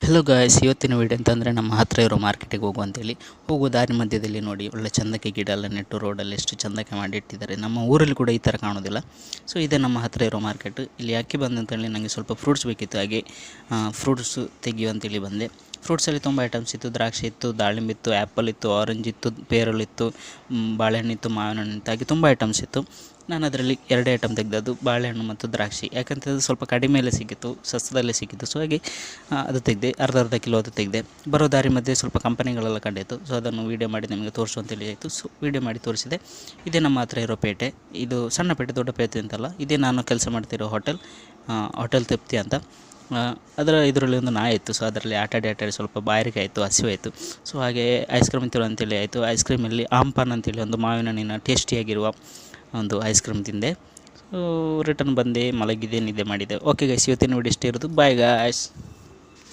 Hello guys, ಇವತ್ತಿನ video ಅಂತಂದರೆ ನಮ್ಮ ಹತ್ತಿರ ಇರೋ ಮಾರ್ಕೆಟಿಗೆ ಹೋಗುವಂತೇಳಿ ಹೋಗೋ ದಾರಿ ಮಧ್ಯದಲ್ಲಿ ನೋಡಿ ಒಳ್ಳೆ ಚಂದಕ್ಕೆ ಗಿಡ ಎಲ್ಲ ನೆಟ್ಟು ರೋಡಲ್ಲಿ ಎಷ್ಟು ಚಂದಕ್ಕೆ ಮಾಡಿಟ್ಟಿದ್ದಾರೆ. ನಮ್ಮ ಊರಲ್ಲಿ ಕೂಡ ಈ ಥರ ಕಾಣೋದಿಲ್ಲ. ಸೊ ಇದೇ ನಮ್ಮ ಹತ್ತಿರ ಇರೋ ಮಾರ್ಕೆಟ್. ಇಲ್ಲಿ ಯಾಕೆ ಬಂದೆ ಅಂತೇಳಿ ನನಗೆ ಸ್ವಲ್ಪ ಫ್ರೂಟ್ಸ್ ಬೇಕಿತ್ತು, ಹಾಗೆ ಫ್ರೂಟ್ಸು ತೆಗಿಯುವಂತೇಳಿ ಬಂದೆ. ಫ್ರೂಟ್ಸಲ್ಲಿ ತುಂಬ ಐಟಮ್ಸ್ ಇತ್ತು. ದ್ರಾಕ್ಷಿ ಇತ್ತು, ದಾಳಿಂಬೆ ಇತ್ತು, ಆ್ಯಪಲ್ ಇತ್ತು, ಆರೆಂಜ್ ಇತ್ತು, ಪೇರಳಿತ್ತು, ಬಾಳೆಹಣ್ಣಿತ್ತು, ಮಾವಿನ ಹಣ್ಣು ಇತ್ತು, ಹಾಗೆ ತುಂಬ ಐಟಮ್ಸ್ ಇತ್ತು. ನಾನು ಅದರಲ್ಲಿ 2 ಐಟಮ್ ತೆಗೆದದ್ದು, ಬಾಳೆಹಣ್ಣು ಮತ್ತು ದ್ರಾಕ್ಷಿ. ಯಾಕಂತ ಅದು ಸ್ವಲ್ಪ ಕಡಿಮೆಯಲ್ಲೇ ಸಿಕ್ಕಿತ್ತು, ಸಸ್ತದಲ್ಲೇ ಸಿಕ್ಕಿತ್ತು. ಸೊ ಹಾಗೆ ಅದು ತೆಗೆದೆ, ಅರ್ಧ ಕಿಲೋ ಅದು ತೆಗೆದೆ. ಬರೋ ದಾರಿ ಮಧ್ಯೆ ಸ್ವಲ್ಪ ಕಂಪನಿಗಳೆಲ್ಲ ಕಂಡಿತ್ತು. ಸೊ ಅದನ್ನು ವೀಡಿಯೋ ಮಾಡಿ ನಿಮಗೆ ತೋರಿಸುವಂತೇಳಿ ಆಯಿತು. ಸೊ ವೀಡಿಯೋ ಮಾಡಿ ತೋರಿಸಿದೆ. ಇದೇ ನಮ್ಮ ಹತ್ರ ಇರೋ ಪೇಟೆ. ಇದು ಸಣ್ಣ ಪೇಟೆ, ದೊಡ್ಡ ಪೇಟೆ ಅಂತಲ್ಲ. ಇದೇ ನಾನು ಕೆಲಸ ಮಾಡ್ತಿರೋ ಹೋಟೆಲ್ ತೃಪ್ತಿ ಅಂತ. ಇದರಲ್ಲಿ ಒಂದು ನಾಯಿ ಇತ್ತು. ಸೊ ಅದರಲ್ಲಿ ಆಟಾಡಿ ಸ್ವಲ್ಪ ಬಾಯಾರಿಕೆ ಆಯಿತು, ಹಸಿವಾಯಿತು. ಸೊ ಹಾಗೆ ಐಸ್ ಕ್ರೀಮ್ ತಿನ್ನೋ ಆಯಿತು. ಐಸ್ ಕ್ರೀಮಲ್ಲಿ ಆಂಪಾನ್ ಅಂತೇಳಿ ಒಂದು ಮಾವಿನ ಹಣ್ಣಿನ ಟೇಸ್ಟಿಯಾಗಿರುವ ಒಂದು ಐಸ್ ಕ್ರೀಮ್ ತಿಂದೆ. ಸೊ ರಿಟರ್ನ್ ಬಂದೆ, ಮಲಗಿದೆ, ನಿದ್ದೆ ಮಾಡಿದೆ. ಓಕೆ ಗೈಸ್, ಇವತ್ತಿನ ವಿಡಿಯೋ ಇಷ್ಟೇ ಇರೋದು. Bye guys.